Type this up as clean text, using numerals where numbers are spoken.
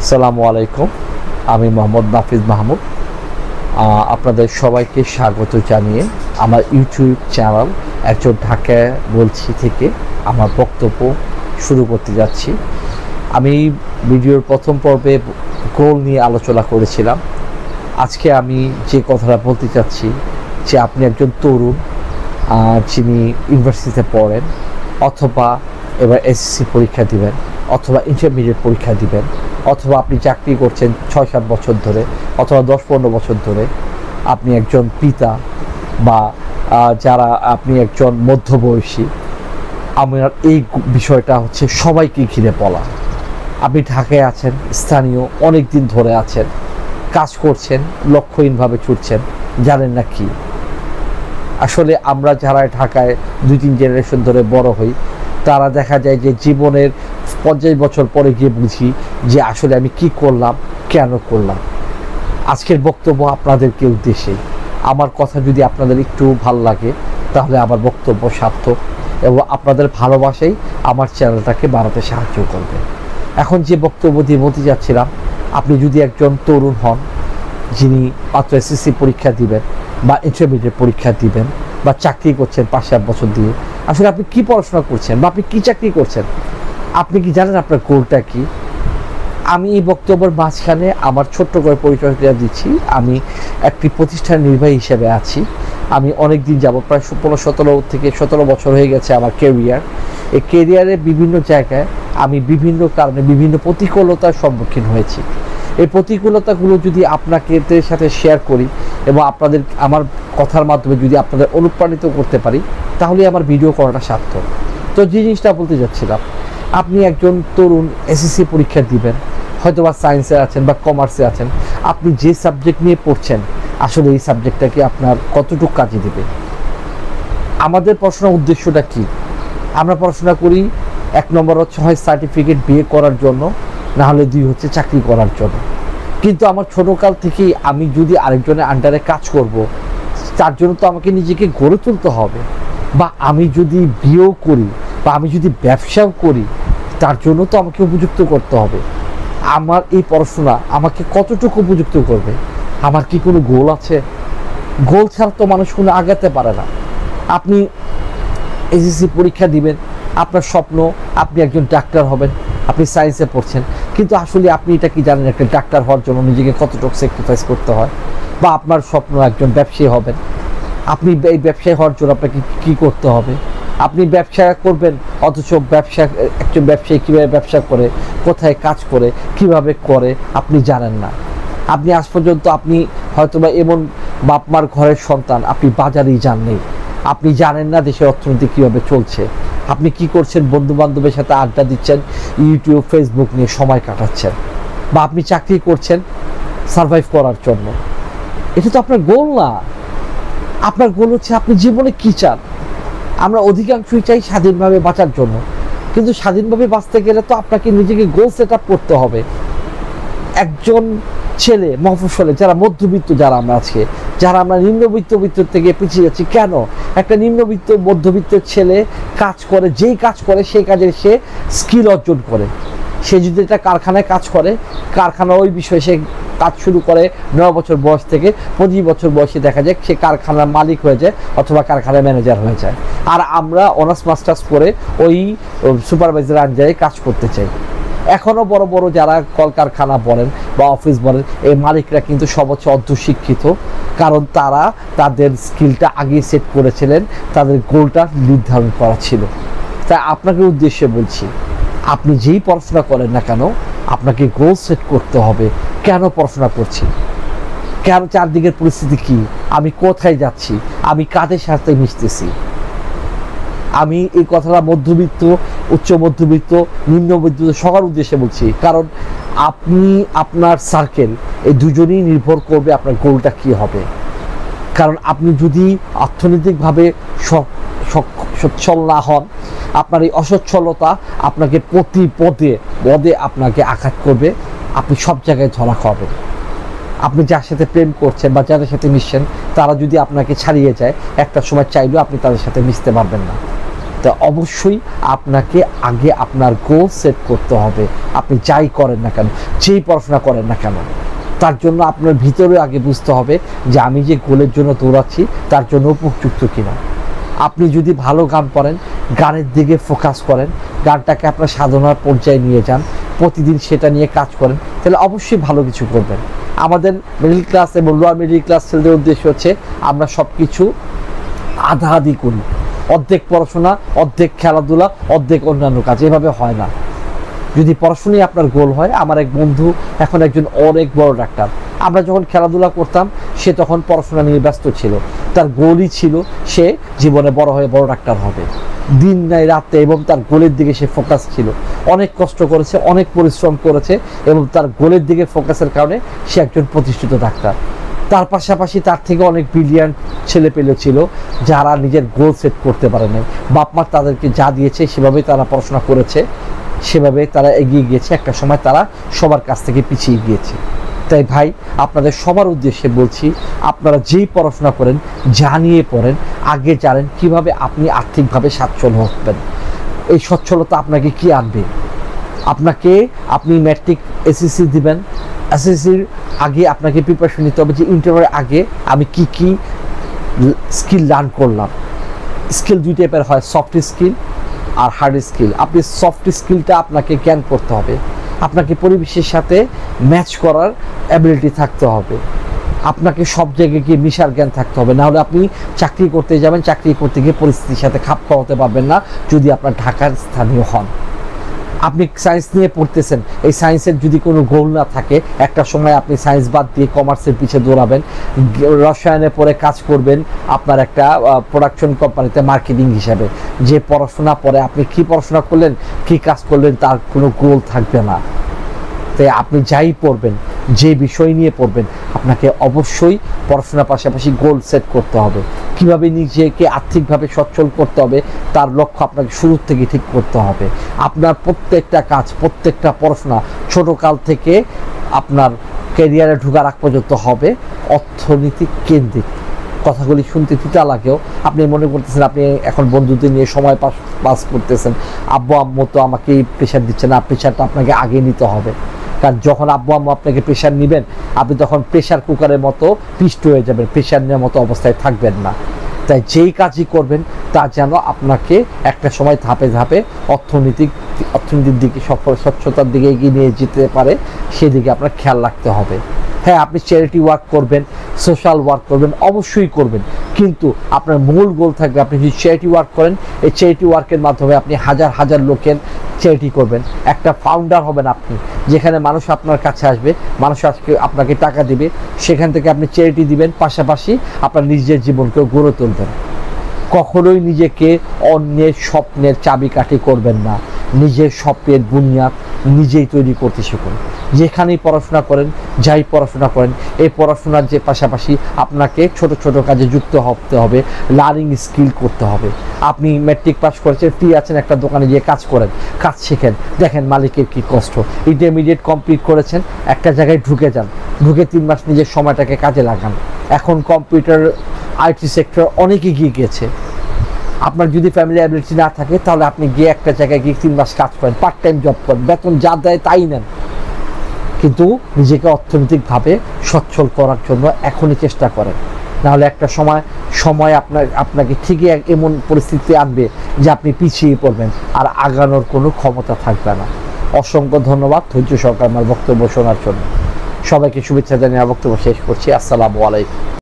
আসসালামু আলাইকুম, আমি মোহাম্মদ নাফিজ মাহমুদ। আপনাদের সবাইকে স্বাগত জানিয়ে আমার ইউটিউব চ্যানেল একজন ঢাকা বলছি থেকে আমার বক্তব্য শুরু করতে যাচ্ছি। আমি ভিডিওর প্রথম পর্বে গোল নিয়ে আলোচনা করেছিলাম। আজকে আমি যে কথাটা বলতে চাচ্ছি যে আপনি একজন তরুণ যিনি ইউনিভার্সিটিতে পড়েন, অথবা এবার এসএসসি পরীক্ষা দিবেন, অথবা ইন্টারমিডিয়েট পরীক্ষা দিবেন, অথবা আপনি চাকরি করছেন ৬-৭ বছর ধরে, অথবা ১০-১৫ বছর ধরে, আপনি একজন পিতা বা যারা আপনি একজন মধ্যবয়সী। আমার এই বিষয়টা হচ্ছে সবাইকে ঘিরে বলা। আপনি ঢাকায় আছেন, স্থানীয়, অনেক দিন ধরে আছেন, কাজ করছেন, লক্ষ্যহীনভাবে ছুটছেন, জানেন না কি। আসলে আমরা যারা ঢাকায় ২-৩ জেনারেশন ধরে বড় হই, তারা দেখা যায় যে জীবনের ৫০ বছর পরে গিয়ে বুঝি যে আসলে আমি কি করলাম, কেন করলাম। আজকের বক্তব্য আপনাদেরকে উদ্দেশ্যে। আমার কথা যদি আপনাদের একটু ভালো লাগে তাহলে আমার বক্তব্য সার্থক, এবং আপনাদের ভালোবাসাই আমার চ্যানেলটাকে বাড়াতে সাহায্য করবে। এখন যে বক্তব্য দিয়ে বলতে যাচ্ছিলাম, আপনি যদি একজন তরুণ হন যিনি মাত্র এসএসসি পরীক্ষা দিবেন বা ইন্টারমিডিয়েট পরীক্ষা দিবেন, বা চাকরি করছেন ৫-৭ বছর দিয়ে, আসলে আপনি কি পড়াশোনা করছেন বা আপনি কী চাকরি করছেন, আপনি কি জানেন আপনার গোলটা কি? আমি এই বক্তব্যের মাঝখানে আমার ছোট্ট করে পরিচয় দিচ্ছি। আমি একটি প্রতিষ্ঠান নির্বাহী হিসেবে আছি। আমি অনেক দিন যাবত, প্রায় ১৫-১৭ থেকে ১৭ বছর হয়ে গেছে আমার কেরিয়ার। এই কেরিয়ারে বিভিন্ন জায়গায় আমি বিভিন্ন কারণে বিভিন্ন প্রতিকূলতার সম্মুখীন হয়েছি। এই প্রতিকূলতাগুলো যদি আপনাদের সাথে শেয়ার করি এবং আপনাদের আমার কথার মাধ্যমে যদি আপনাদের অনুপ্রাণিত করতে পারি, তাহলে আমার ভিডিও করাটা সার্থক। তো যে জিনিসটা বলতে যাচ্ছিলাম, আপনি একজন তরুণ এসএসসি পরীক্ষা দিবেন, হয়তো বা সায়েন্সে আছেন বা কমার্সে আছেন, আপনি যে সাবজেক্ট নিয়ে পড়ছেন আসলে এই সাবজেক্টটাকে আপনার কতটুকু কাজে দেবে। আমাদের পড়াশোনার উদ্দেশ্যটা কি? আমরা পড়াশোনা করি ১ নম্বর হচ্ছে হয় সার্টিফিকেট বিয়ে করার জন্য, না হলে ২ হচ্ছে চাকরি করার জন্য। কিন্তু আমার ছোটোকাল থেকেই আমি যদি আরেকজনের আন্ডারে কাজ করব, তার জন্য তো আমাকে নিজেকে গড়ে তুলতে হবে। বা আমি যদি বিয়েও করি বা আমি যদি ব্যবসাও করি, তার জন্য তো আমাকে উপযুক্ত করতে হবে। আমার এই পড়াশোনা আমাকে কতটুকু উপযুক্ত করবে? আমার কি কোনো গোল আছে? গোল ছাড়া তো মানুষ কোনো আগাতে পারে না। আপনি এসএসসি পরীক্ষা দিবেন, আপনার স্বপ্ন আপনি একজন ডাক্তার হবেন, আপনি সায়েন্সে পড়ছেন, কিন্তু আসলে আপনি এটা কি জানেন একটা ডাক্তার হওয়ার জন্য নিজেকে কতটুকু স্যাক্রিফাইস করতে হয়? বা আপনার স্বপ্ন একজন ব্যবসায়ী হবেন, আপনি এই ব্যবসায়ী হওয়ার জন্য আপনাকে কী করতে হবে? আপনি ব্যবসা করবেন, অথচ একজন ব্যবসায়ী কীভাবে ব্যবসা করে, কোথায় কাজ করে, কিভাবে করে আপনি জানেন না। আপনি আজ পর্যন্ত আপনি হয়তোবা এমন বাপ মার ঘরের সন্তান, আপনি বাজারেই যাননি, আপনি জানেন না দেশের অর্থনীতি কীভাবে চলছে। আপনি কি করছেন? বন্ধু বান্ধবের সাথে আড্ডা দিচ্ছেন, ইউটিউব, ফেসবুক নিয়ে সময় কাটাচ্ছেন, বা আপনি চাকরি করছেন সারভাইভ করার জন্য। এটা তো আপনার গোল না। আপনার গোল হচ্ছে আপনি জীবনে কী চান। আমরা অধিকাংশই চাই স্বাধীনভাবে বাঁচার জন্য, কিন্তু স্বাধীনভাবে বাঁচতে গেলে তো আপনাকে নিজেকে গোল সেট আপ করতে হবে। একজন ছেলে মফস্বলে, যারা মধ্যবিত্ত, যারা আমরা নিম্নবিত্ত থেকে পিছিয়ে যাচ্ছি কেন? একটা নিম্নবিত্ত মধ্যবিত্ত ছেলে কাজ করে, যেই কাজ করে সেই কাজের সে স্কিল অর্জন করে। সে যদি একটা কারখানায় কাজ করে, কারখানা ওই বিষয়ে সে কাজ শুরু করে ৯ বছর বয়স থেকে ২৫ বছর বয়সে দেখা যায় সে কারখানার মালিক হয়ে যায়, অথবা কারখানার ম্যানেজার হয়ে যায়। আর আমরা অনার্স মাস্টার্স করে ওই সুপারভাইজার আন্ডারে কাজ করতে চাই। এখনও বড় বড় যারা কলকারখানা বলেন বা অফিস বলেন, এই মালিকরা কিন্তু সব হচ্ছে অর্ধশিক্ষিত, কারণ তারা তাদের স্কিলটা আগেই সেট করেছিলেন, তাদের গোলটা নির্ধারণ করা ছিল। তাই আপনাকে উদ্দেশ্যে বলছি, আপনি যেই পড়াশোনা করেন না কেন, আপনাকে গোল সেট করতে হবে। কেন পড়াশোনা করছি, কেন, চারদিকের পরিস্থিতি কি, আমি কোথায় যাচ্ছি, আমি কাদের সাথে মিশতেছি। আমি এই কথাটা মধ্যবিত্ত, উচ্চ মধ্যবিত্ত, নিম্ন মধ্যবিত্ত সবার উদ্দেশ্যে বলছি, কারণ আপনি আপনার সার্কেল এই দুজনেই নির্ভর করবে আপনার গোলটা কী হবে। কারণ আপনি যদি অর্থনৈতিকভাবে সচ্ছল না হন, আপনার এই অসচ্ছলতা আপনাকে প্রতি পদে আপনাকে আঘাত করবে, আপনি সব জায়গায় ধরা খাবেন। আপনি যার সাথে প্রেম করছেন বা যাদের সাথে মিশছেন, তারা যদি আপনাকে ছাড়িয়ে যায়, একটা সময় চাইলেও আপনি তাদের সাথে মিশতে পারবেন না। তো তা অবশ্যই আপনাকে আগে আপনার গোল সেট করতে হবে। আপনি যাই করেন না কেন, যেই পড়াশোনা করেন না কেন, তার জন্য আপনার ভিতরে আগে বুঝতে হবে যে আমি যে গোলের জন্য দৌড়াচ্ছি তার জন্য উপযুক্ত কিনা। আপনি যদি ভালো গান পড়েন, গানের দিকে ফোকাস করেন, গানটাকে আপনার সাধনার পর্যায়ে নিয়ে যান, প্রতিদিন সেটা নিয়ে কাজ করেন, তাহলে অবশ্যই ভালো কিছু করবেন। আমাদের মিডল ক্লাস এবং লোয়ার মিডল ক্লাস ছেলেদের উদ্দেশ্য হচ্ছে আমরা সব কিছু আধা আধি করি, অর্ধেক পড়াশোনা, অর্ধেক খেলাধুলা, অর্ধেক অন্যান্য কাজ, এভাবে হয় না। যদি পড়াশোনায় আপনার গোল হয়, আমার এক বন্ধু এখন একজন অনেক বড় ডাক্তার, আমরা যখন খেলাধুলা করতাম সে তখন পড়াশোনা নিয়ে ব্যস্ত ছিল, তার গোলই ছিল সে জীবনে বড় হয়ে বড় ডাক্তার হবে, দিন নাই রাতে, এবং তার গোলের দিকে সে ফোকাস ছিল, অনেক কষ্ট করেছে, অনেক পরিশ্রম করেছে, এবং তার গোলের দিকে ফোকাসের কারণে সে একজন প্রতিষ্ঠিত ডাক্তার। তার পাশাপাশি তার থেকে অনেক ব্রিলিয়ান্ট ছেলেপেলে ছিল যারা নিজের গোল সেট করতে পারে নাই, বাপ মা তাদেরকে যা দিয়েছে সেভাবেই তারা পড়াশোনা করেছে, সেভাবে তারা এগিয়ে গিয়েছে, একটা সময় তারা সবার কাছ থেকে পিছিয়ে গিয়েছে। তাই ভাই, আপনাদের সবার উদ্দেশ্যে বলছি, আপনারা যেই পড়াশোনা করেন, জানিয়ে পড়েন, আগে জানেন কিভাবে আপনি আর্থিকভাবে সচ্ছল হবেন। এই সচ্ছলতা আপনাকে কি আনবে? আপনি ম্যাট্রিক এসএসসি দিবেন, এসএসসির আগে আপনাকে প্রিপারেশন নিতে হবে যে ইন্টারভিউর আগে আমি কি কি স্কিল লার্ন করলাম। স্কিল দুই টাইপের হয়, সফট স্কিল আর হার্ড স্কিল। আপনি সফট স্কিলটা আপনাকে জ্ঞান করতে হবে, আপনাকে পরিবেশের সাথে ম্যাচ করার অ্যাবিলিটি থাকতে হবে, আপনাকে সব জায়গায় গিয়ে মিশার জ্ঞান থাকতে হবে, নাহলে আপনি চাকরি করতে যাবেন, চাকরি করতে গিয়ে পরিস্থিতির সাথে খাপ খাওয়াতে পারবেন না যদি আপনার ঢাকার স্থানীয় হন। আপনি সায়েন্স নিয়ে পড়তেছেন, এই সায়েন্সের যদি কোনো গোল না থাকে, একটা সময় আপনি সায়েন্স বাদ দিয়ে কমার্সের পিছিয়ে দৌড়াবেন, রসায়নে পড়ে কাজ করবেন আপনার একটা প্রোডাকশন কোম্পানিতে মার্কেটিং হিসাবে। যে পড়াশোনা পরে আপনি কি পড়াশোনা করলেন, কি কাজ করলেন, তার কোনো গোল থাকবে না। তাই আপনি যাই পড়বেন, যে বিষয় নিয়ে পড়বেন, আপনাকে অবশ্যই পড়াশোনার পাশাপাশি গোল সেট করতে হবে। কিভাবে নিজেকে আর্থিকভাবে সচ্ছল করতে হবে তার লক্ষ্য আপনাকে শুরু থেকে ঠিক করতে হবে। আপনার প্রত্যেকটা কাজ, প্রত্যেকটা পড়াশোনা ছোটকাল থেকে আপনার ক্যারিয়ারে ঢোকার আগ পর্যন্ত হবে অর্থনৈতিক কেন্দ্রিক। কথাগুলি শুনতে তিতা লাগেও, আপনি মনে করতেছেন আপনি এখন বন্ধুদের নিয়ে সময় পাস করতেছেন, আব্বু আম্মু তো আমাকে প্রেশার দিচ্ছে না, প্রেশারটা আপনাকে আগে নিতে হবে। কারণ যখন আব্বু আম্মু আপনাকে প্রেশার নেবেন, আপনি তখন প্রেশার কুকারের মতো পিষ্ট হয়ে যাবেন, প্রেশার নেওয়ার মতো অবস্থায় থাকবেন না। তাই যেই কাজই করবেন তা যেন আপনাকে একটা সময় ধাপে ধাপে অর্থনীতির দিকে, স্বচ্ছতার দিকে এগিয়ে নিয়ে যেতে পারে, সেদিকে আপনার খেয়াল রাখতে হবে। হ্যাঁ, আপনি চ্যারিটি ওয়ার্ক করবেন, সোশ্যাল ওয়ার্ক করবেন, অবশ্যই করবেন, কিন্তু আপনার মূল গোল থাকবে আপনি যদি চ্যারিটি ওয়ার্ক করেন, এই চ্যারিটি ওয়ার্কের মাধ্যমে আপনি হাজার হাজার লোকের চ্যারিটি করবেন। একটা ফাউন্ডার হবেন আপনি, যেখানে মানুষ আপনার কাছে আসবে, মানুষ আজকে আপনাকে টাকা দিবে, সেখান থেকে আপনি চ্যারিটি দিবেন, পাশাপাশি আপনার নিজের জীবনকেও গড়ে তুলবেন। কখনোই নিজেকে অন্যের স্বপ্নের চাবিকাঠি করবেন না, নিজের স্বপ্নের বুনিয়াদ নিজেই তৈরি করতে শিখুন। যেখানেই পড়াশোনা করেন, যাই পড়াশোনা করেন, এই পড়াশোনার যে পাশাপাশি আপনাকে ছোট ছোট কাজে যুক্ত হতে হবে, লার্নিং স্কিল করতে হবে। আপনি ম্যাট্রিক পাস করেছেন, ফ্রি আছেন, একটা দোকানে গিয়ে কাজ করেন, কাজ শেখেন, দেখেন মালিকের কি কষ্ট। ইন্টারমিডিয়েট কমপ্লিট করেছেন, একটা জায়গায় ঢুকে যান, ঢুকে 3 মাস নিজের সময়টাকে কাজে লাগান। এখন কম্পিউটার আইটি সেক্টর অনেক এগিয়ে গিয়েছে। আপনার যদি ফ্যামিলি অ্যাবিলিটি না থাকে, তাহলে আপনি গিয়ে একটা জায়গায় গিয়ে 3 মাস কাজ করেন, পার্ট টাইম জব করেন, বেতন যা দেয় তাই নেন, কিন্তু নিজেকে অর্থনৈতিকভাবে সচ্ছল করার জন্য এখনই চেষ্টা করেন। নাহলে একটা সময় আপনাকে ঠিকই এমন পরিস্থিতি আনবে যে আপনি পিছিয়ে পড়বেন, আর আগানোর কোনো ক্ষমতা থাকবে না। অসংখ্য ধন্যবাদ ধৈর্য সহকারে আমার বক্তব্য শোনার জন্য। সবাইকে শুভেচ্ছা জানিয়ে বক্তব্য শেষ করছি। আসসালামু আলাইকুম।